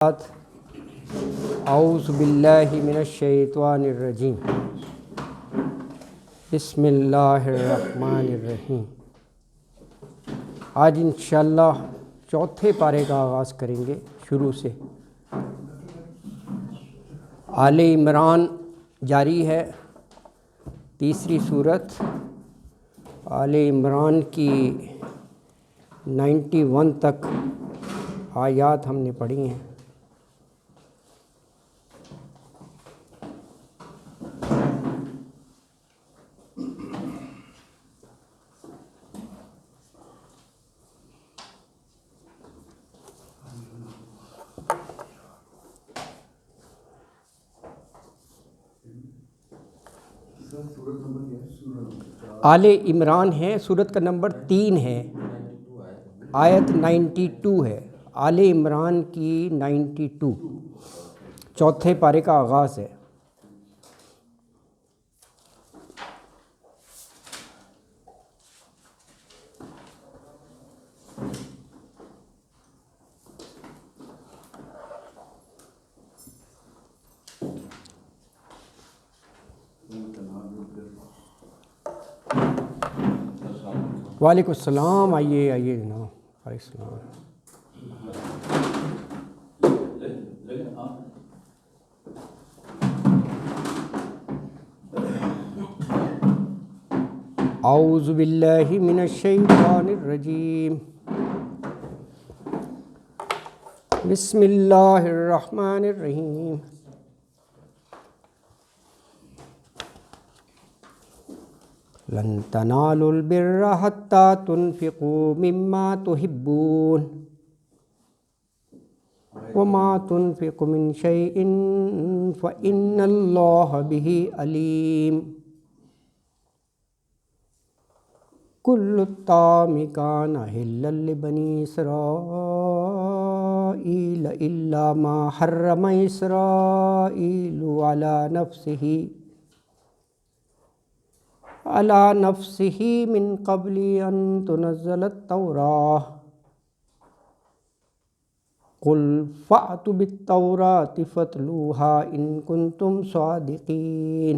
اعوذ باللہ من الشیطان الرجیم بسم اللہ الرحمن الرحیم۔ آج انشاءاللہ چوتھے پارے کا آغاز کریں گے شروع سے۔ آل عمران جاری ہے، تیسری صورت آل عمران کی 91 تک آیات ہم نے پڑھی ہیں۔ آل عمران ہے، صورت کا نمبر 3 ہے، آیت 92 ہے۔ آل عمران کی 92 چوتھے پارے کا آغاز ہے۔ وعلیکم السلام، آئیے جناب، وعلیکم السلام۔ اعوذ باللہ من الشیطان الرجیم، بسم اللہ الرحمن الرحیم۔ لن تنالوا البر حتى تنفقوا مما تحبون وما تنفقوا من شيء فإن الله به عليم۔ كل الطعام كان حلا لبني إسرائيل إلا ما حرم إسرائيل على نفسه من قبل أن تنزل التوراة قل فأتوا بالتوراة فاتلوها إن كنتم صادقين۔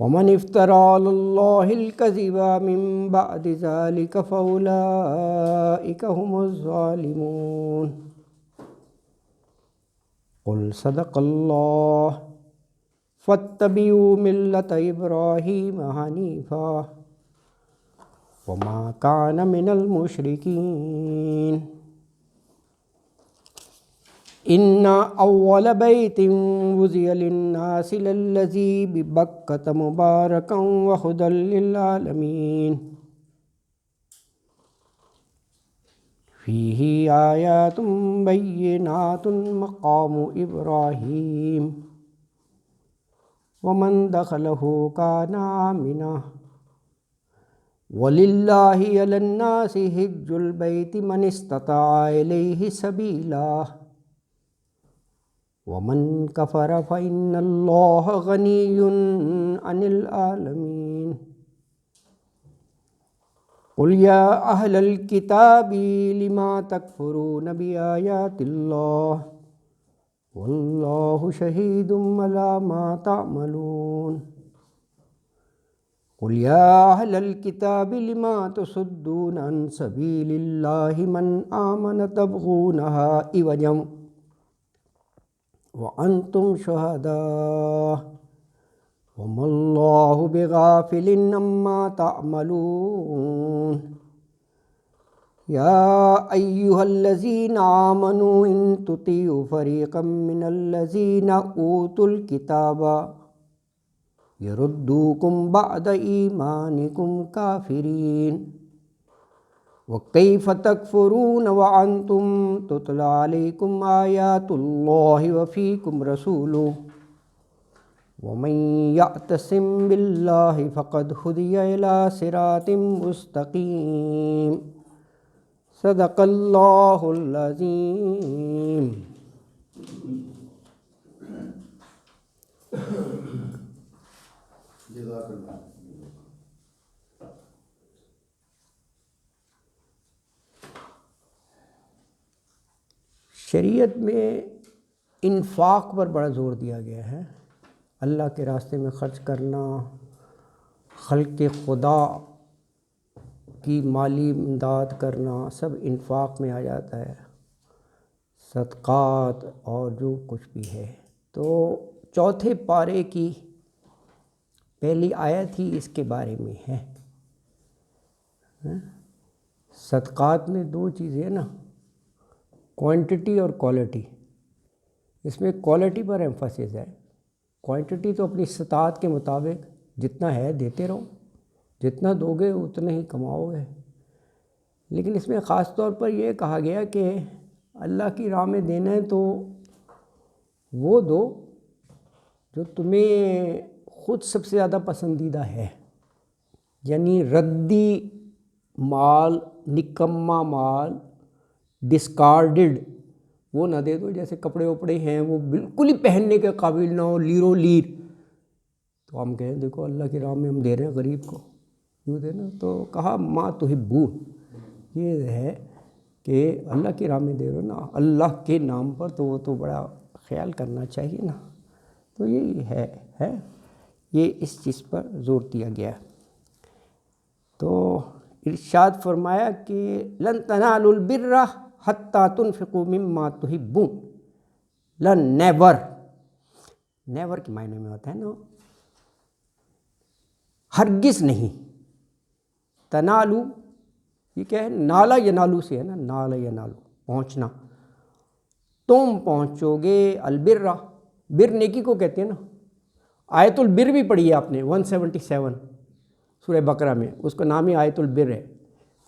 ومن افترى على الله الكذب من بعد ذلك فأولئك هم الظالمون۔ قل صدق الله فاتبعوا ملة إبراهيم حنيفا وما كان من المشركين۔ إن أول بيت وضع للناس للذي ببكة مباركا وهدى للعالمين فيه آيات بينات مقام إبراهيم ومن دخله كان آمنا وللہ علی الناس حج البیت من استطاع الیہ سبیلا ومن کفر فإن اللہ غنی عن العالمین۔ قل یا اہل الکتاب لما تکفرون بآیات اللہ واللہ شہید علی ما تعملون۔ قل یا اہل الکتاب لما تصدون عن سبیل اللہ من آمن تبغونہا عوجا وانتم شہداء وما اللہ بغافل عما تعملون۔ یا ایہا الذین آمنوا ان تطیعوا فریقا من الذین اوتوا الکتاب یردوکم بعد ایمانکم کافرین وکیف تکفرون وانتم تتلی علیکم آیات اللہ وفیکم رسولہ ومن یعتصم باللہ فقد ہدی الی صراط مستقیم۔ صدق اللہ العظیم۔ جزاک اللہ۔ شریعت میں انفاق پر بڑا زور دیا گیا ہے. اللہ کے راستے میں خرچ کرنا، خلق خدا کی مالی امداد کرنا، سب انفاق میں آ جاتا ہے، صدقات اور جو کچھ بھی ہے. تو چوتھے پارے کی پہلی آیت ہی اس کے بارے میں ہے. صدقات میں دو چیزیں ہیں نا، کوانٹٹی اور کوالٹی. اس میں کوالٹی پر ایمفسس ہے. کوانٹٹی تو اپنی استطاعت کے مطابق جتنا ہے دیتے رہو، جتنا دو گے اتنا ہی کماؤ گے. لیکن اس میں خاص طور پر یہ کہا گیا کہ اللہ کی راہ میں دینا ہے تو وہ دو جو تمہیں خود سب سے زیادہ پسندیدہ ہے. یعنی ردی مال، نکما مال، ڈسکارڈڈ وہ نہ دے دو. جیسے کپڑے وپڑے ہیں وہ بالکل ہی پہننے کے قابل نہ ہو، لیرو لیر، تو ہم کہیں دیکھو اللہ کی راہ میں ہم دے رہے ہیں غریب کو، کیوں دینا. تو کہا ما تحبون، یہ ہے کہ اللہ کی راہ میں دے رہے ہو نا اللہ کے نام پر، تو وہ تو بڑا خیال کرنا چاہیے نا. تو یہی ہے یہ اس چیز پر زور دیا گیا. تو ارشاد فرمایا کہ لن تنالوا البر حتی تنفقوا مما تحبون. لن، نیور، نیور کے معنی میں ہوتا ہے نا ہرگز نہیں. تنالو یہ کیا ہے، نالا ینالو سے ہے نا، نالا ینالو پہنچنا. تم پہنچو گے البر، بر نیکی کو کہتے ہیں نا. آیت البر بھی پڑھی ہے آپ نے 177 سورہ بقرہ میں، اس کا نام ہی آیت البر ہے.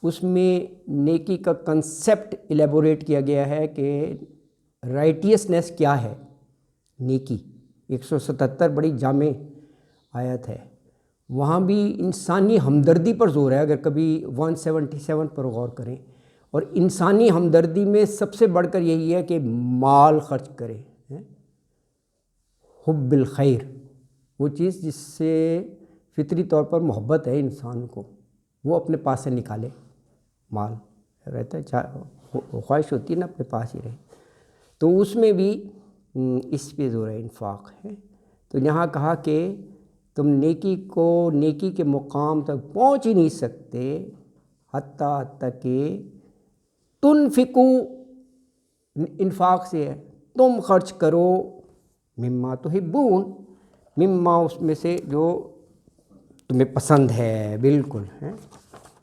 اس میں نیکی کا کنسیپٹ ایلیبوریٹ کیا گیا ہے کہ رائٹیسنیس کیا ہے. نیکی 177 بڑی جامع آیت ہے. وہاں بھی انسانی ہمدردی پر زور ہے، اگر کبھی 177 پر غور کریں. اور انسانی ہمدردی میں سب سے بڑھ کر یہی ہے کہ مال خرچ کرے. حب الخیر، وہ چیز جس سے فطری طور پر محبت ہے انسان کو، وہ اپنے پاس سے نکالے. مال رہتا ہے، خواہش ہوتی ہے نا اپنے پاس ہی رہے. تو اس میں بھی اس پہ زور ہے، انفاق ہے. تو یہاں کہا کہ تم نیکی کے مقام تک پہنچ ہی نہیں سکتے حتیٰ کہ تنفقو، انفاق سے ہے، تم خرچ کرو مما تحبون، مما اس میں سے جو تمہیں پسند ہے. بالکل ہے.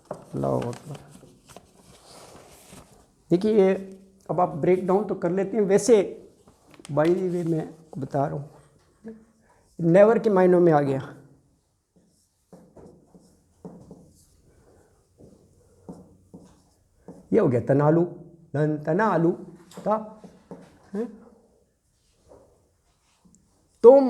اللہ اکبر. دیکھیے اب آپ بریک ڈاؤن تو کر لیتے ہیں. ویسے بائی دی وے میں بتا رہا ہوں، نیور کے معنوں میں آ گیا. یہ ہو گیا تنالو، لن تنالو تھا. تم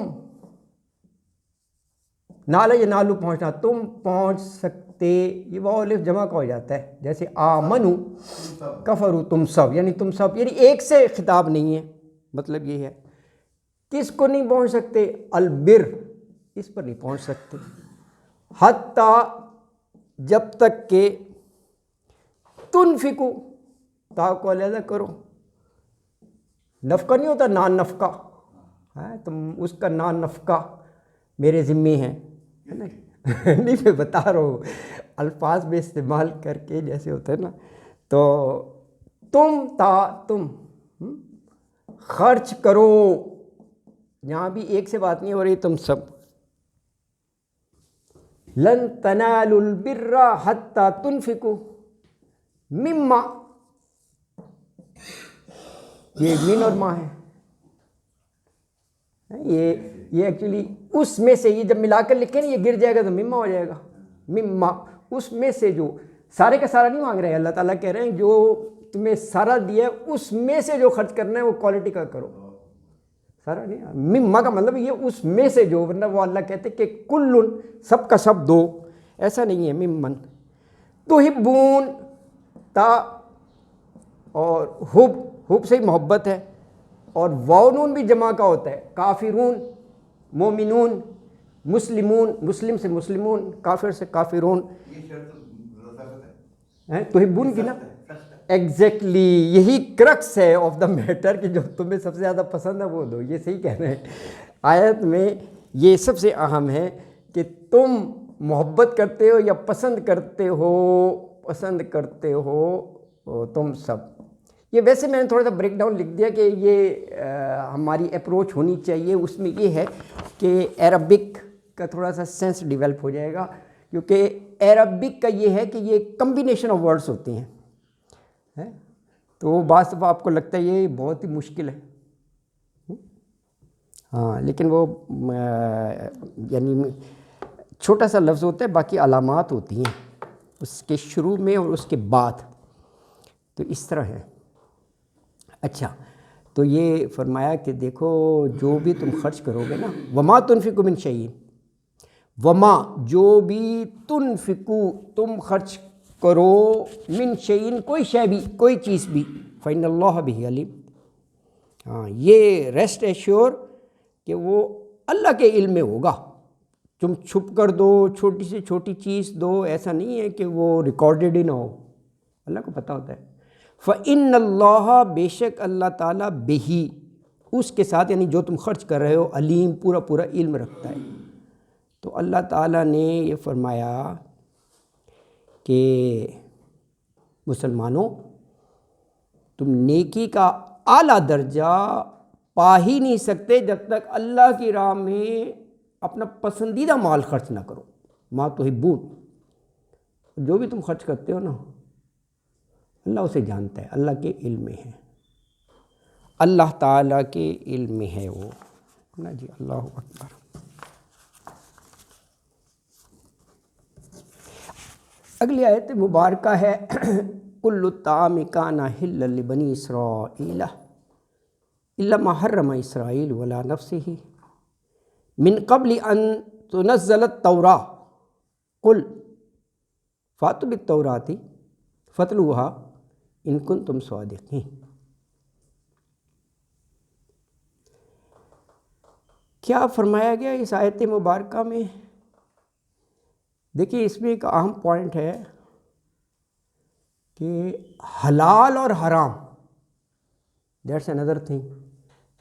نالا یا نالو پہنچنا، تم پہنچ سکتے، یہ واو الف جمع کا ہو جاتا ہے. جیسے آمنو کفرو، تم سب، یعنی تم سب، یعنی ایک سے خطاب نہیں ہے. مطلب یہ ہے کس کو نہیں پہنچ سکتے، البر، اس پر نہیں پہنچ سکتے. حتیٰ، جب تک کہ تنفقو، تا کو علیحدہ کرو. نفقہ نہیں ہوتا، نان نفقہ، تم اس کا نان نفقہ میرے ذمے ہے نا. نہیں میں بتا رہا ہوں الفاظ میں استعمال کر کے جیسے ہوتا ہے نا. تو تم خرچ کرو، یہاں بھی ایک سے بات نہیں ہو رہی، تم سب. لن تنالوا البر حتی تنفقوا مما، یہ مین اور ما ہے. یہ ایکچولی اس میں سے، یہ جب ملا کر لکھیں نا یہ گر جائے گا تو مما ہو جائے گا. مما، اس میں سے جو، سارے کا سارا نہیں مانگ رہے ہیں. اللہ تعالیٰ کہہ رہے ہیں جو تمہیں سارا دیا ہے اس میں سے جو خرچ کرنا ہے وہ کوالٹی کا کرو. سارا نہیں، مما کا مطلب یہ اس میں سے جو، ورنہ وہ اللہ کہتے کہ کل، سب کا سب دو، ایسا نہیں ہے. ممن تحبون، تا اور حب سے ہی محبت ہے. اور واو نون بھی جمع کا ہوتا ہے. کافرون، مومنون، مسلمون، مسلم سے مسلمون، کافر سے کافرون. تحبون کی نا، ایگزیکٹلی یہی کرکس ہے آف دا میٹر کہ جو تمہیں سب سے زیادہ پسند ہے وہ دو. یہ صحیح کہہ رہے ہیں. آیت میں یہ سب سے اہم ہے کہ تم محبت کرتے ہو یا پسند کرتے ہو تم سب. یہ ویسے میں نے تھوڑا سا بریک ڈاؤن لکھ دیا کہ یہ ہماری اپروچ ہونی چاہیے. اس میں یہ ہے کہ عربک کا تھوڑا سا سینس ڈیولپ ہو جائے گا, کیونکہ عربک کا یہ ہے کہ یہ کمبینیشن آف ورڈز ہوتے ہیں. تو بعض دفعہ آپ کو لگتا ہے یہ بہت ہی مشکل ہے, ہاں, لیکن وہ یعنی چھوٹا سا لفظ ہوتا ہے, باقی علامات ہوتی ہیں اس کے شروع میں اور اس کے بعد. تو اس طرح ہے. اچھا, تو یہ فرمایا کہ دیکھو جو بھی تم خرچ کرو گے نا, وما تنفقوا من شیء, وما جو بھی تنفقوا تم خرچ کرو, من شیء کوئی شے بھی, کوئی چیز بھی, فإن اللہ بہ علیم. ہاں, یہ ریسٹ ایشور کہ وہ اللہ کے علم میں ہوگا. تم چھپ کر دو, چھوٹی سے چھوٹی چیز دو, ایسا نہیں ہے کہ وہ ریکارڈڈ ہی نہ ہو, اللہ کو پتہ ہوتا ہے. فإن اللہ, بے شک اللہ تعالیٰ, بہی اس کے ساتھ, یعنی جو تم خرچ کر رہے ہو, علیم پورا پورا علم رکھتا ہے. تو اللہ تعالیٰ نے یہ فرمایا کہ مسلمانوں تم نیکی کا اعلیٰ درجہ پا ہی نہیں سکتے جب تک اللہ کی راہ میں اپنا پسندیدہ مال خرچ نہ کرو. ما تحبون, جو بھی تم خرچ کرتے ہو نا, اللہ اسے جانتا ہے, اللہ کے علم میں ہے, اللہ تعالیٰ کے علم میں ہے وہ نا جی. اللہ اکبر. اگلی آیت مبارکہ ہے کل الطعام کان حلا لبنی اسرائیل الا ما حرم اسرائیل ولا نفسہ من قبل ان تنزل التوراۃ قل فاتوا بالتوراۃ فاتلوها ان کنتم صادقین. کیا فرمایا گیا اس آیت مبارکہ میں؟ دیکھیے اس میں ایک اہم پوائنٹ ہے کہ حلال اور حرام, دیٹس اندر تھنگ.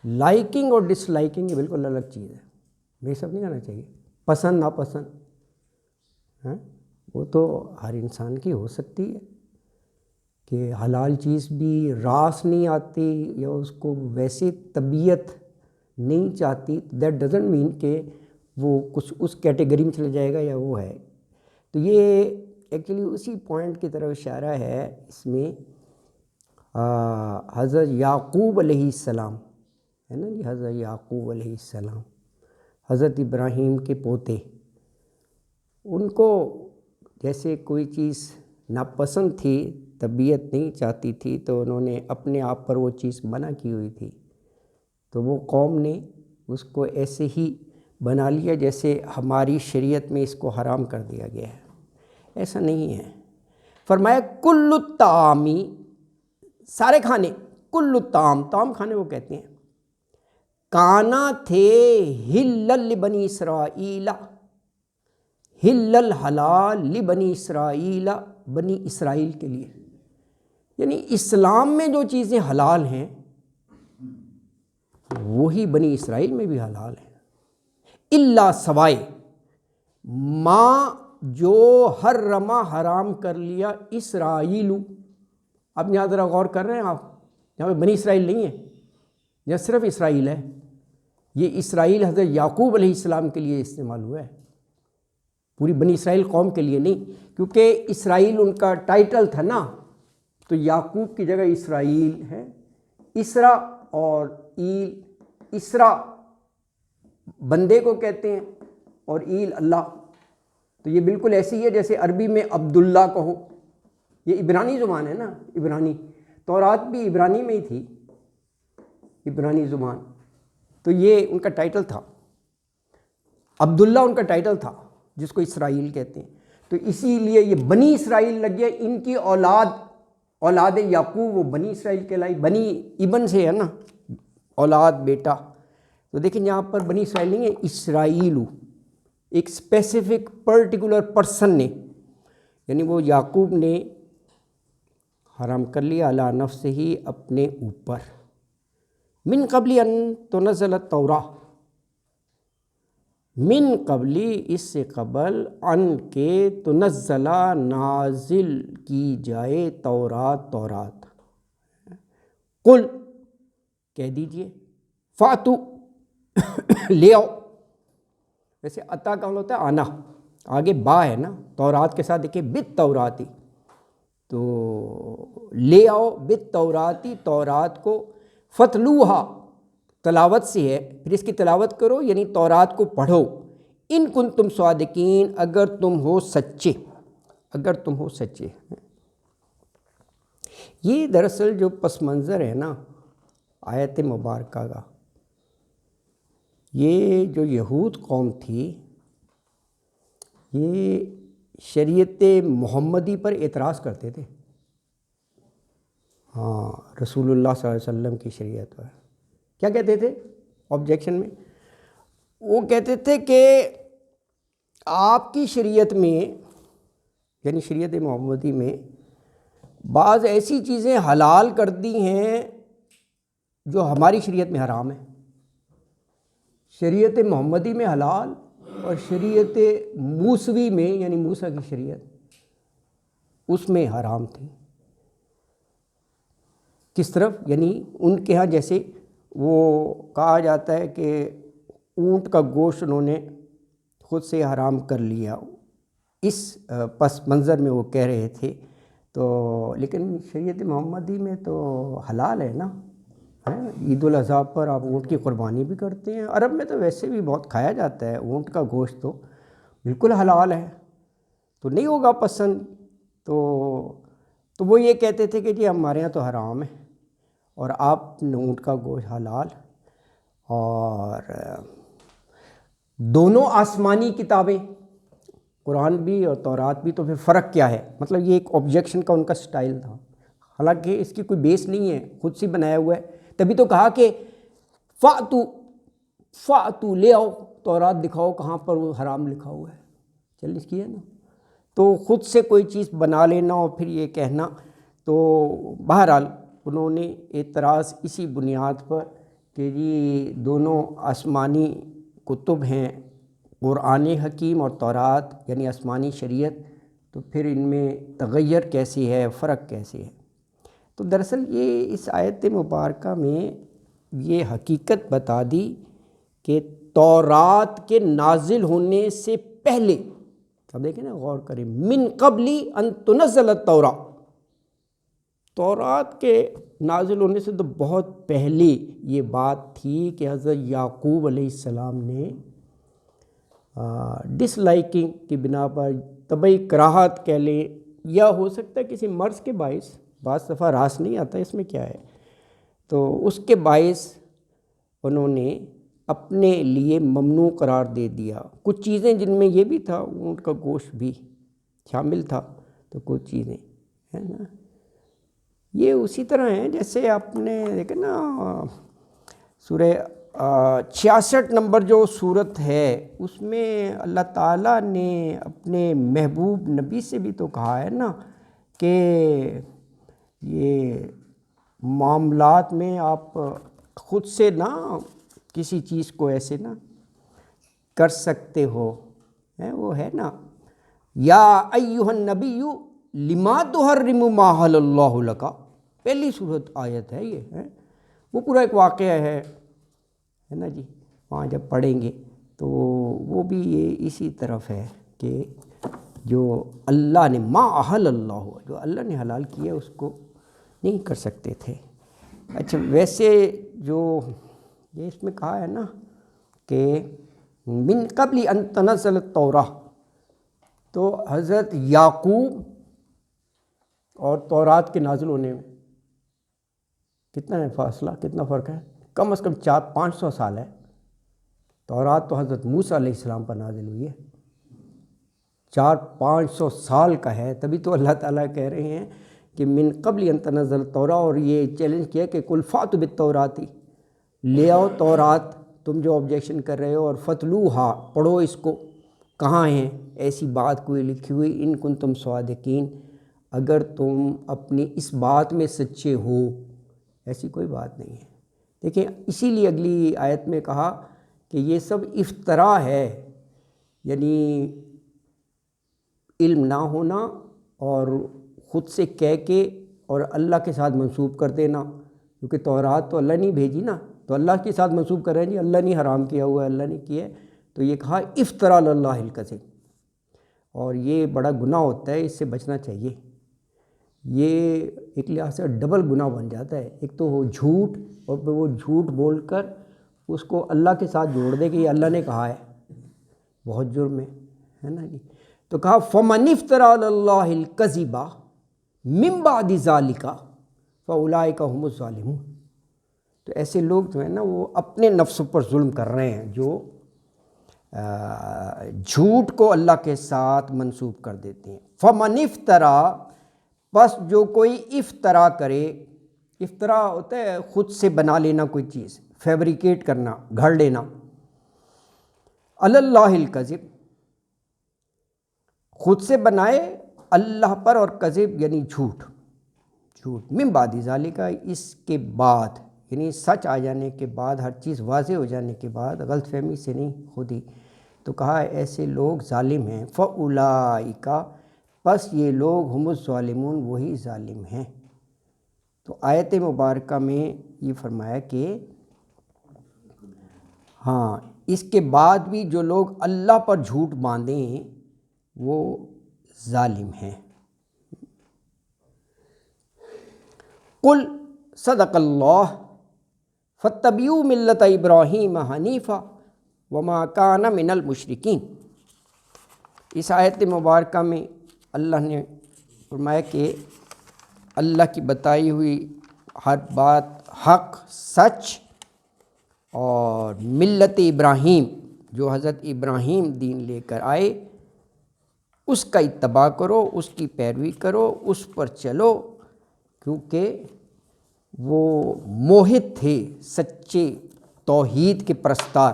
لائکنگ اور ڈس لائکنگ یہ بالکل الگ چیز ہے. یہ سب نہیں کرنا چاہیے. پسند ناپسند وہ تو ہر انسان کی ہو سکتی ہے کہ حلال چیز بھی راس نہیں آتی یا اس کو ویسی طبیعت نہیں چاہتی. دیٹ ڈزنٹ مین کہ وہ کچھ اس کیٹیگری میں چلا جائے گا یا وہ ہے. تو یہ ایکچولی اسی پوائنٹ کی طرف اشارہ ہے اس میں. حضرت یعقوب علیہ السلام ہے نا جی, حضرت یعقوب علیہ السلام, حضرت ابراہیم کے پوتے, ان کو جیسے کوئی چیز ناپسند تھی, طبیعت نہیں چاہتی تھی, تو انہوں نے اپنے آپ پر وہ چیز منع کی ہوئی تھی. تو وہ قوم نے اس کو ایسے ہی بنا لیا جیسے ہماری شریعت میں اس کو حرام کر دیا گیا ہے. ایسا نہیں ہے. فرمایا کل الطعام, سارے کھانے, کل الطعام, طعام کھانے وہ کہتے ہیں, کانا تھے حلل لبنی اسرائیل, حلل حلال لبنی اسرائیل, بنی اسرائیل کے لیے. یعنی اسلام میں جو چیزیں حلال ہیں وہی بنی اسرائیل میں بھی حلال ہیں. الا سوائے ما جو حرما حرام کر لیا اسرائیل. اب یہاں ذرا غور کر رہے ہیں آپ, یہاں پہ بنی اسرائیل نہیں ہے, یہاں صرف اسرائیل ہے. یہ اسرائیل حضرت یعقوب علیہ السلام کے لیے استعمال ہوا ہے, پوری بنی اسرائیل قوم کے لیے نہیں, کیونکہ اسرائیل ان کا ٹائٹل تھا نا, تو یعقوب کی جگہ اسرائیل ہے. اسرا اور ایل, اسرا بندے کو کہتے ہیں اور ایل اللہ. تو یہ بالکل ایسی ہے جیسے عربی میں عبداللہ کہو. یہ عبرانی زبان ہے نا, عبرانی, تورات بھی عبرانی میں ہی تھی, عبرانی زبان. تو یہ ان کا ٹائٹل تھا, عبداللہ ان کا ٹائٹل تھا جس کو اسرائیل کہتے ہیں. تو اسی لیے یہ بنی اسرائیل لگ گیا. ان کی اولاد یعقوب وہ بنی اسرائیل کہلائی. بنی ابن سے ہے نا, اولاد بیٹا. تو دیکھیں یہاں پر بنی اسرائیل نہیں ہے, اسرائیل ایک اسپیسیفک پرٹیکولر پرسن نے, یعنی وہ یعقوب نے حرام کر لیا علی نفسہ ہی اپنے اوپر، من قبل ان تنزل التوراۃ، من قبلی اس سے قبل، ان کے تنزل نازل کی جائے تورات، قل کہہ دیجئے، فاتو لے آؤ، ویسے عطا کا ہوتا ہے آنا، آگے با ہے نا، تورات کے ساتھ دیکھیں بالتوراتی، تو لے آؤ بالتوراتی، تورات کو، فتلوہا تلاوت سے ہے، پھر اس کی تلاوت کرو یعنی تورات کو پڑھو، ان کنتم صادقین اگر تم ہو سچے، اگر تم ہو سچے۔ یہ دراصل جو پس منظر ہے نا آیت مبارکہ کا، یہ جو یہود قوم تھی یہ شریعت محمدی پر اعتراض کرتے تھے، ہاں رسول اللہ صلی اللہ علیہ وسلم کی شریعت پر کیا کہتے تھے آبجیکشن میں؟ وہ کہتے تھے کہ آپ کی شریعت میں یعنی شریعت محمدی میں بعض ایسی چیزیں حلال کر دی ہیں جو ہماری شریعت میں حرام ہے، شریعت محمدی میں حلال اور شریعت موسوی میں یعنی موسیٰ کی شریعت اس میں حرام تھی۔ کس طرف؟ یعنی ان کے ہاں جیسے وہ کہا جاتا ہے کہ اونٹ کا گوشت انہوں نے خود سے حرام کر لیا، اس پس منظر میں وہ کہہ رہے تھے، تو لیکن شریعت محمدی میں تو حلال ہے نا، عید الاضحیٰ پر آپ اونٹ کی قربانی بھی کرتے ہیں، عرب میں تو ویسے بھی بہت کھایا جاتا ہے اونٹ کا گوشت، تو بالکل حلال ہے، تو نہیں ہوگا پسند، تو وہ یہ کہتے تھے کہ جی ہمارے ہاں تو حرام ہے اور آپ نے اونٹ کا گوشت حلال، اور دونوں آسمانی کتابیں قرآن بھی اور تورات بھی، تو پھر فرق کیا ہے؟ مطلب یہ ایک آبجیکشن کا ان کا سٹائل تھا، حالانکہ اس کی کوئی بیس نہیں ہے، خود سے بنایا ہوا ہے، تبھی تو کہا کہ فاتو لے آؤ، تورات دکھاؤ کہاں پر وہ حرام لکھا ہوا ہے، چل اس کی ہے نا، تو خود سے کوئی چیز بنا لینا اور پھر یہ کہنا، تو بہرحال انہوں نے اعتراض اسی بنیاد پر کہ جی دونوں آسمانی کتب ہیں، قرآن حکیم اور تورات یعنی آسمانی شریعت، تو پھر ان میں تغیر کیسی ہے، فرق کیسی ہے؟ تو دراصل یہ اس آیت مبارکہ میں یہ حقیقت بتا دی کہ تورات کے نازل ہونے سے پہلے، اب دیکھیں نا غور کریں، من قبلی ان تنزل التوراۃ، تورات کے نازل ہونے سے تو بہت پہلے یہ بات تھی کہ حضرت یعقوب علیہ السلام نے ڈس لائکنگ کی بنا پر، طبعی کراہت کہہ لیں، یا ہو سکتا ہے کسی مرض کے باعث، بعض دفعہ راس نہیں آتا اس میں کیا ہے، تو اس کے باعث انہوں نے اپنے لیے ممنوع قرار دے دیا کچھ چیزیں، جن میں یہ بھی تھا اونٹ کا گوشت بھی شامل تھا، تو کچھ چیزیں ہے نا، یہ اسی طرح ہیں جیسے آپ نے دیکھا نا سورہ 66 نمبر جو صورت ہے، اس میں اللہ تعالیٰ نے اپنے محبوب نبی سے بھی تو کہا ہے نا کہ یہ معاملات میں آپ خود سے نہ کسی چیز کو ایسے نہ کر سکتے ہو، وہ ہے نا، یا ایھا النبی لما تحرم ما احل اللہ لک، پہلی صورت آیت ہے یہ ہے، وہ پورا ایک واقعہ ہے نا جی، وہاں جب پڑھیں گے تو وہ بھی یہ اسی طرف ہے کہ جو اللہ نے ما احل اللہ، جو اللہ نے حلال کیا اس کو نہیں کر سکتے تھے۔ اچھا ویسے جو یہ اس میں کہا ہے نا کہ من قبل ان تنزل التوراۃ، تو حضرت یعقوب اور تورات کے نازل ہونے میں کتنا ہے فاصلہ، کتنا فرق ہے؟ کم از کم 400-500 سال ہے، تورات تو حضرت موسیٰ علیہ السلام پر نازل ہوئی ہے، 400-500 سال کا ہے، تبھی تو اللہ تعالیٰ کہہ رہے ہیں کہ من قبل ان تنزل التوراۃ، اور یہ چیلنج کیا کہ قل فاتوا بالتوراۃ، لے آؤ تورات، تم جو آبجیکشن کر رہے ہو، اور فتلوہا پڑھو اس کو، کہاں ہیں ایسی بات کوئی لکھی ہوئی، ان کنتم صادقین اگر تم اپنی اس بات میں سچے ہو، ایسی کوئی بات نہیں ہے۔ دیکھیں اسی لیے اگلی آیت میں کہا کہ یہ سب افطرا ہے، یعنی علم نہ ہونا اور خود سے کہہ کے اور اللہ کے ساتھ منسوب کر دینا، کیونکہ تورات تو اللہ نہیں بھیجی نا، تو اللہ کے ساتھ منسوب کر رہے ہیں جی اللہ نے حرام کیا ہوا ہے، اللہ نے کیا ہے، تو یہ کہا افطرا اللہ الکذب، اور یہ بڑا گناہ ہوتا ہے، اس سے بچنا چاہیے۔ یہ ایک لحاظ سے ڈبل گناہ بن جاتا ہے، ایک تو وہ جھوٹ، اور پھر وہ جھوٹ بول کر اس کو اللہ کے ساتھ جوڑ دے کہ یہ اللہ نے کہا ہے، بہت جرم ہے نا جی۔ تو کہا فَمَنِ افْتَرَىٰ عَلَى اللَّهِ الْكَذِبَ مِن بَعْدِ ذَلِكَ فَأُولَٰئِكَ هُمُ الظَّالِمُونَ۔ تو ایسے لوگ جو ہیں نا وہ اپنے نفسوں پر ظلم کر رہے ہیں، جو جھوٹ کو اللہ کے ساتھ منسوب کر دیتے ہیں۔ فَمَنِ افْتَرَىٰ، بس جو کوئی افطرا کرے، افطرا ہوتا ہے خود سے بنا لینا کوئی چیز، فیبریکیٹ کرنا، گھڑ لینا، علی اللہ الکذب، خود سے بنائے اللہ پر، اور کذب یعنی جھوٹ، جھوٹ من بعد ذالک، اس کے بعد، یعنی سچ آ جانے کے بعد، ہر چیز واضح ہو جانے کے بعد، غلط فہمی سے نہیں خود ہی۔ تو کہا ایسے لوگ ظالم ہیں، فَأُولَٰئِکَ، پس یہ لوگ ہم الظالمون، وہی ظالم ہیں۔ تو آیت مبارکہ میں یہ فرمایا کہ ہاں اس کے بعد بھی جو لوگ اللہ پر جھوٹ باندھیں وہ ظالم ہیں۔ قل صدق اللہ فاتبعوا ملت ابراہیم حنیفا وما کان من المشرکین۔ اس آیت مبارکہ میں اللہ نے فرمایا کہ اللہ کی بتائی ہوئی ہر بات حق، سچ، اور ملت ابراہیم جو حضرت ابراہیم دین لے کر آئے اس کا اتباع کرو، اس کی پیروی کرو، اس پر چلو، کیونکہ وہ موحد تھے، سچے توحید کے پرستار،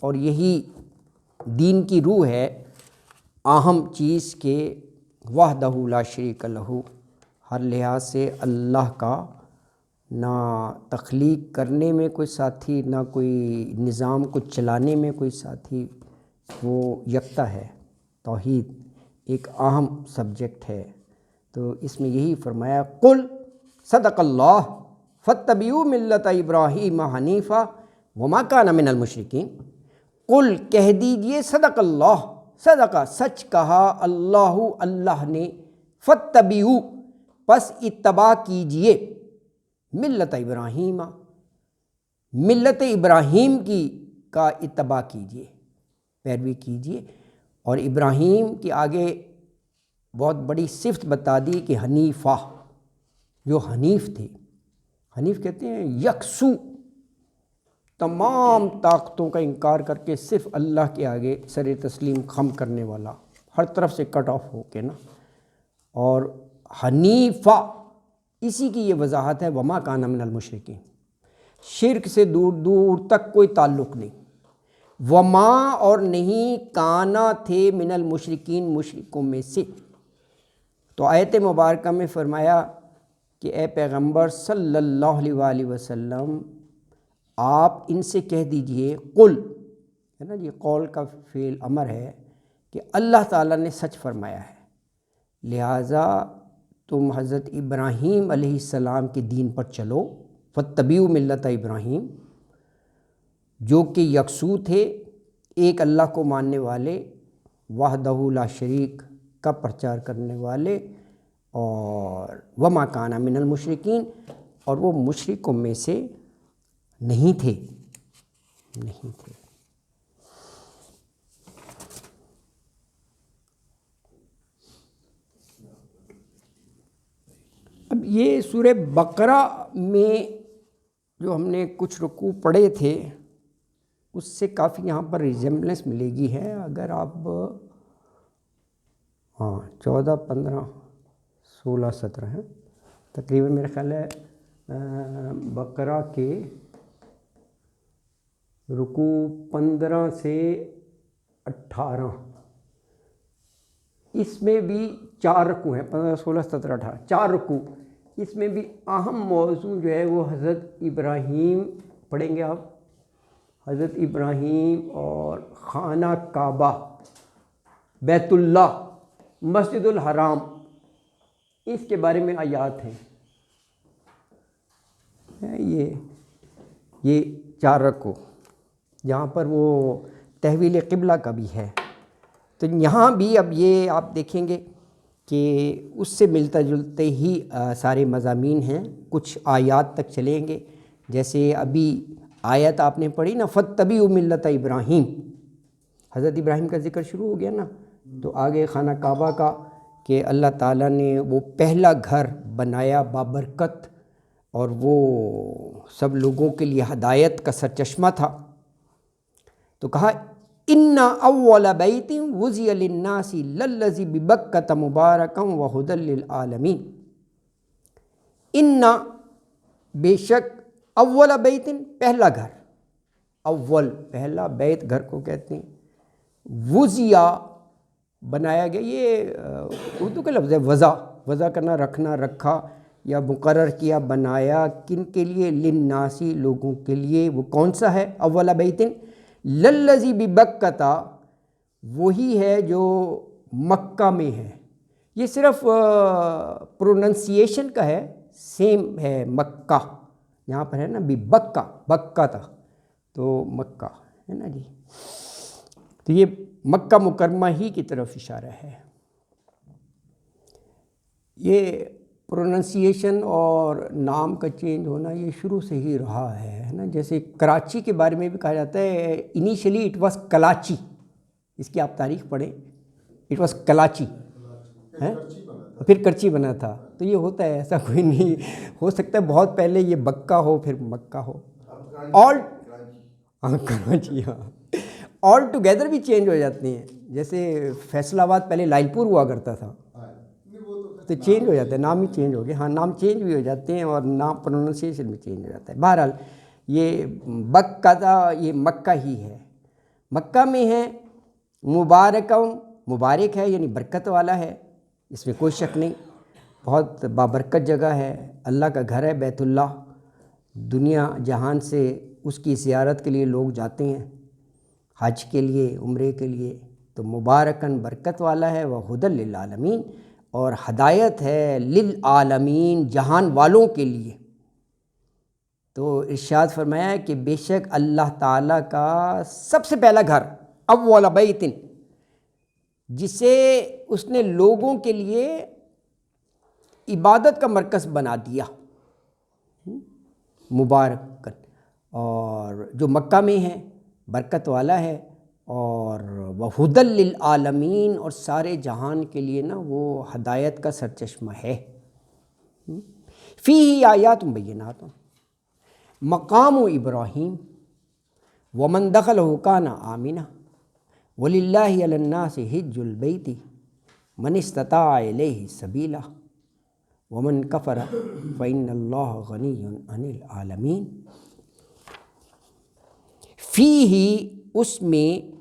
اور یہی دین کی روح ہے، اہم چیز کہ وحدہ لا شریک لہ، ہر لحاظ سے اللہ کا نہ تخلیق کرنے میں کوئی ساتھی، نہ کوئی نظام کو چلانے میں کوئی ساتھی، وہ یکتا ہے۔ توحید ایک اہم سبجیکٹ ہے، تو اس میں یہی فرمایا قل صدق اللہ فاتبعوا ملت ابراہیم حنیفا وما کان من المشرکین۔ قل کہہ دیجئے صدق اللہ، صدق سچ کہا، اللہ اللہ نے، فاتبعوا پس اتباع کیجئے، ملت ابراہیم ملت ابراہیم کا اتباع کیجئے، پیروی کیجئے۔ اور ابراہیم کی آگے بہت بڑی صفت بتا دی کہ حنیفہ، جو حنیف تھے، حنیف کہتے ہیں یکسو، تمام طاقتوں کا انکار کر کے صرف اللہ کے آگے سر تسلیم خم کرنے والا، ہر طرف سے کٹ آف ہو کے نا۔ اور حنیفہ اسی کی یہ وضاحت ہے، وما کان من المشرکین، شرک سے دور دور تک کوئی تعلق نہیں، وما اور نہیں، کانا تھے، من المشرکین مشرکوں میں سے۔ تو آیت مبارکہ میں فرمایا کہ اے پیغمبر صلی اللہ علیہ وآلہ وسلم، آپ ان سے کہہ دیجئے، قل ہے نا جی، قول کا فعل امر ہے کہ اللہ تعالیٰ نے سچ فرمایا ہے، لہٰذا تم حضرت ابراہیم علیہ السلام کے دین پر چلو، فاتبعوا ملت ابراہیم، جو کہ یکسو تھے، ایک اللہ کو ماننے والے، وحدہ لا شریک کا پرچار کرنے والے، اور وما کان من المشرکین، اور وہ مشرکوں میں سے نہیں تھے، نہیں تھے۔ اب یہ سورہ بقرہ میں جو ہم نے کچھ رکوع پڑھے تھے اس سے کافی یہاں پر ریزمبلنس ملے گی ہے، اگر آپ 14، 15، 16، 17 ہیں تقریباً، میرا خیال ہے بقرہ کے رکوع 15 سے 18، اس میں بھی 4 رکوع ہیں، 15 16 17 18 4 رکوع. اس میں بھی اہم موضوع جو ہے وہ حضرت ابراہیم پڑھیں گے آپ، حضرت ابراہیم اور خانہ کعبہ، بیت اللہ، مسجد الحرام، اس کے بارے میں آیات ہیں. یہ 4 رکوع جہاں پر وہ تحویل قبلہ کا بھی ہے. تو یہاں بھی اب یہ آپ دیکھیں گے کہ اس سے ملتا جلتے ہی سارے مضامین ہیں. کچھ آیات تک چلیں گے، جیسے ابھی آیت آپ نے پڑھی نا، فَاتَّبِعُوا مِلَّةَ ابراہیم، حضرت ابراہیم کا ذکر شروع ہو گیا نا. تو آگے خانہ کعبہ کا کہ اللہ تعالیٰ نے وہ پہلا گھر بنایا بابرکت، اور وہ سب لوگوں کے لیے ہدایت کا سرچشمہ تھا. تو کہا اِنَّ أَوَّلَ بَيْتٍ وُضِعَ لِلنَّاسِ لَلَّذِي بِبَكَّةَ مُبَارَكًا وَهُدًى لِّلْعَالَمِينَ. اِنَّ بے شک، اول بیت پہلا گھر، اول پہلا، بیت گھر کو کہتے ہیں. وُضِعَ بنایا گیا، یہ اردو کا لفظ ہے، وضع کرنا، رکھنا، رکھا یا مقرر کیا، بنایا کن کے لیے؟ للناسی، لوگوں کے لیے. وہ کون سا ہے؟ اول بیت للذی ببکۃ، وہی ہے جو مکہ میں ہے. یہ صرف پروننسیشن کا ہے، سیم ہے مکہ، یہاں پر ہے نا ببکہ، بکہ تھا تو مکہ ہے نا جی. تو یہ مکہ مکرمہ ہی کی طرف اشارہ ہے. یہ پروننسیشن اور نام کا چینج ہونا یہ شروع سے ہی رہا ہے نا. جیسے کراچی کے بارے میں بھی کہا جاتا ہے انیشلی اٹ واز کلاچی، اس کی آپ تاریخ پڑھیں، اٹ واز کلاچی ہے، پھر کرچی بنا تھا. تو یہ ہوتا ہے، ایسا کوئی نہیں ہو سکتا ہے بہت پہلے یہ بکہ ہو پھر مکہ ہو. کراچی، ہاں، آل ٹوگیدر بھی چینج ہو جاتے ہیں. جیسے فیصل آباد پہلے لائل پور ہوا کرتا تھا، تو چینج ہو جاتا ہے، نام ہی چینج ہو گیا. ہاں، نام چینج بھی ہو جاتے ہیں اور نام پروننسیشن بھی چینج ہو جاتا ہے. بہرحال یہ بکہ تھا، یہ مکہ ہی ہے، مکہ میں ہے. مبارکم، مبارک ہے یعنی برکت والا ہے، اس میں کوئی شک نہیں. بہت بابرکت جگہ ہے، اللہ کا گھر ہے بیت اللہ. دنیا جہان سے اس کی زیارت کے لیے لوگ جاتے ہیں، حج کے لیے، عمرے کے لیے. تو مبارکن، برکت والا ہے. وہدی للعالمین، اور ہدایت ہے للعالمین، جہان والوں کے لیے. تو ارشاد فرمایا ہے کہ بے شک اللہ تعالیٰ کا سب سے پہلا گھر، اول بیت، جسے اس نے لوگوں کے لیے عبادت کا مرکز بنا دیا، مبارکن، اور جو مکہ میں ہے، برکت والا ہے. اور وہدی للعالمین، اور سارے جہان کے لیے نا وہ ہدایت کا سرچشمہ ہے. فیہ آیات بینات مقام ابراہیم ومن دخلہ کان آمنا وللہ علی الناس حج البیت من استطاع الیہ سبیلا ومن کفر فإن اللہ غنی عن العالمین. فیہ، اس میں،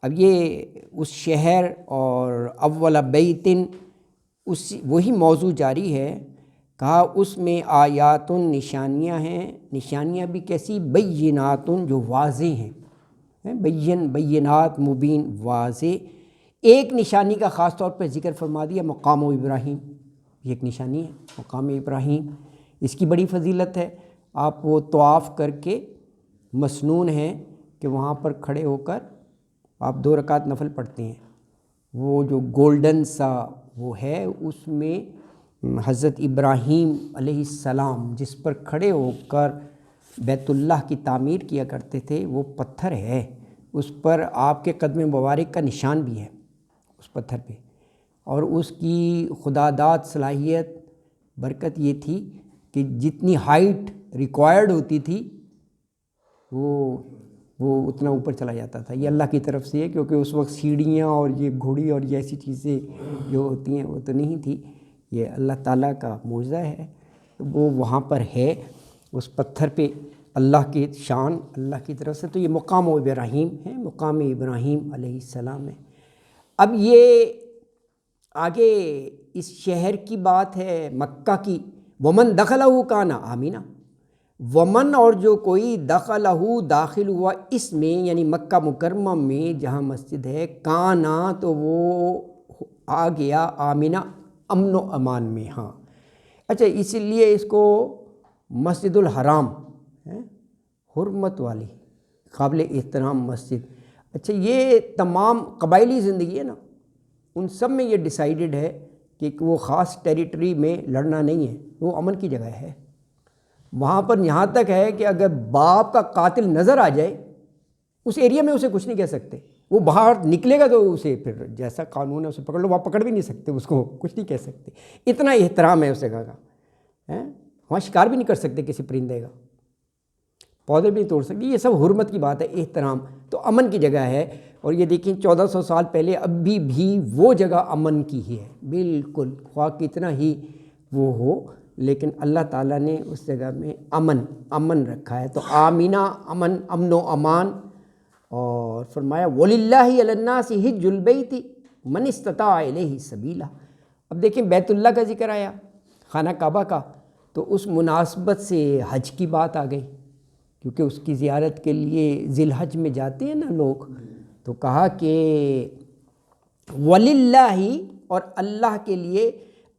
اب یہ اس شہر اور اول بیتن وہی موضوع جاری ہے. کہا اس میں آیات، نشانیاں ہیں. نشانیاں بھی کیسی؟ بینات، جو واضح ہیں، بینات، مبین، واضح. ایک نشانی کا خاص طور پر ذکر فرما دیا، مقام ابراہیم، یہ ایک نشانی ہے مقام ابراہیم. اس کی بڑی فضیلت ہے. آپ وہ طواف کر کے مسنون ہیں کہ وہاں پر کھڑے ہو کر آپ 2 رکعت نفل پڑھتے ہیں. وہ جو گولڈن سا وہ ہے، اس میں حضرت ابراہیم علیہ السلام جس پر کھڑے ہو کر بیت اللہ کی تعمیر کیا کرتے تھے، وہ پتھر ہے. اس پر آپ کے قدم مبارک کا نشان بھی ہے اس پتھر پہ. اور اس کی خداداد صلاحیت، برکت یہ تھی کہ جتنی ہائٹ ریکوائرڈ ہوتی تھی وہ اتنا اوپر چلا جاتا تھا. یہ اللہ کی طرف سے ہے، کیونکہ اس وقت سیڑھیاں اور یہ گھوڑی اور یہ ایسی چیزیں جو ہوتی ہیں وہ تو نہیں تھی. یہ اللہ تعالیٰ کا معجزہ ہے. وہ وہاں پر ہے اس پتھر پہ، اللہ کی شان، اللہ کی طرف سے. تو یہ مقام ابراہیم ہے، مقام ابراہیم علیہ السلام ہے. اب یہ آگے اس شہر کی بات ہے مکہ کی، ومن دخلہ کان آمینہ، ومن اور جو کوئی دخلہ داخل ہوا اس میں یعنی مکہ مکرمہ میں جہاں مسجد ہے، کانا تو وہ آ گیا آمینہ امن و امان میں. ہاں اچھا، اس لیے اس کو مسجد الحرام ہے، حرمت والی قابل احترام مسجد. اچھا، یہ تمام قبائلی زندگی ہے نا، ان سب میں یہ ڈیسائیڈڈ ہے کہ وہ خاص ٹیریٹری میں لڑنا نہیں ہے، وہ امن کی جگہ ہے. وہاں پر یہاں تک ہے کہ اگر باپ کا قاتل نظر آ جائے اس ایریا میں اسے کچھ نہیں کہہ سکتے، وہ باہر نکلے گا تو اسے پھر جیسا قانون ہے اسے پکڑ لو، وہاں پکڑ بھی نہیں سکتے اس کو، کچھ نہیں کہہ سکتے. اتنا احترام ہے اس جگہ کا. وہاں شکار بھی نہیں کر سکتے کسی پرندے کا، پودے بھی نہیں توڑ سکتے. یہ سب حرمت کی بات ہے، احترام. تو امن کی جگہ ہے. اور یہ دیکھیں 1400 سال پہلے ابھی بھی وہ جگہ امن کی ہی ہے بالکل، خواہ کتنا ہی وہ ہو، لیکن اللہ تعالیٰ نے اس جگہ میں امن رکھا ہے. تو آمینہ امن و امان. اور فرمایا وَلِلَّهِ عَلَى النَّاسِ حِجُّ الْبَيْتِ مَنِ اسْتَطَاعَ إِلَيْهِ سَبِيلًا. اب دیکھیں بیت اللہ کا ذکر آیا، خانہ کعبہ کا، تو اس مناسبت سے حج کی بات آ گئی، کیونکہ اس کی زیارت کے لیے ذی الحج میں جاتے ہیں نا لوگ. تو کہا کہ وَلِلَّهِ اور اللہ کے لیے،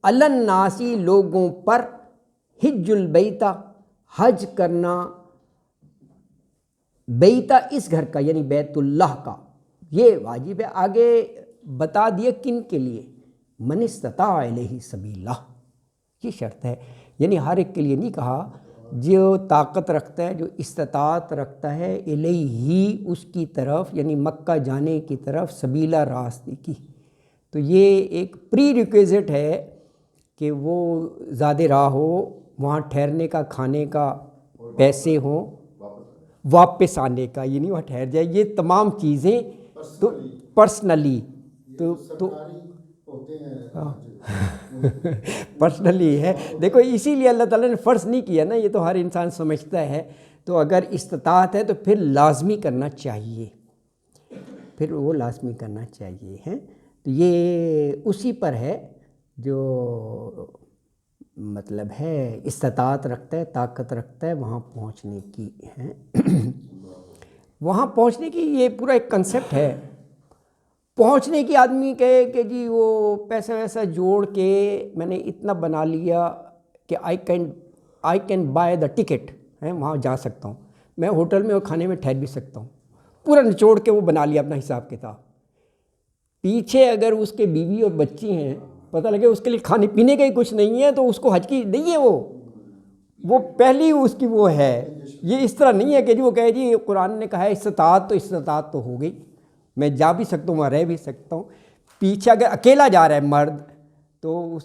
عَلَى النَّاسِ لوگوں پر، حج البیت حج کرنا، بیتا اس گھر کا یعنی بیت اللہ کا، یہ واجب ہے. آگے بتا دیا کن کے لیے، من استطاع الیہ سبیلا، یہ شرط ہے. یعنی ہر ایک کے لیے نہیں کہا، جو طاقت رکھتا ہے، جو استطاعت رکھتا ہے، الیہ اس کی طرف یعنی مکہ جانے کی طرف، سبیلا راستے کی. تو یہ ایک پری ریکویزٹ ہے کہ وہ زیادہ راہ ہو، وہاں ٹھہرنے کا، کھانے کا، پیسے ہوں، واپس آنے کا، یہ نہیں وہاں ٹھہر جائے. یہ تمام چیزیں تو پرسنلی پرسنلی ہے. دیکھو اسی لیے اللہ تعالیٰ نے فرض نہیں کیا نا، یہ تو ہر انسان سمجھتا ہے. تو اگر استطاعت ہے تو پھر لازمی کرنا چاہیے، پھر وہ لازمی کرنا چاہیے ہیں. تو یہ اسی پر ہے جو مطلب ہے استطاعت رکھتا ہے، طاقت رکھتا ہے وہاں پہنچنے کی ہے. وہاں پہنچنے کی یہ پورا ایک کنسیپٹ ہے. پہنچنے کی آدمی کہے کہ جی وہ پیسہ ویسا جوڑ کے میں نے اتنا بنا لیا کہ I can by the ticket ہے، وہاں جا سکتا ہوں، میں ہوٹل میں اور کھانے میں ٹھہر بھی سکتا ہوں، پورا نچوڑ کے وہ بنا لیا اپنا حساب کتاب. پیچھے اگر اس کے بیوی اور بچی ہیں، پتہ لگے اس کے لیے کھانے پینے کا ہی کچھ نہیں ہے، تو اس کو حج کی نہیں ہے، وہ پہلی اس کی وہ ہے. یہ اس طرح نہیں ہے کہ جی وہ کہے جی قرآن نے کہا ہے استطاعت تو ہو گئی، میں جا بھی سکتا ہوں، وہاں رہ بھی سکتا ہوں. پیچھے اگر اکیلا جا رہا ہے مرد تو اس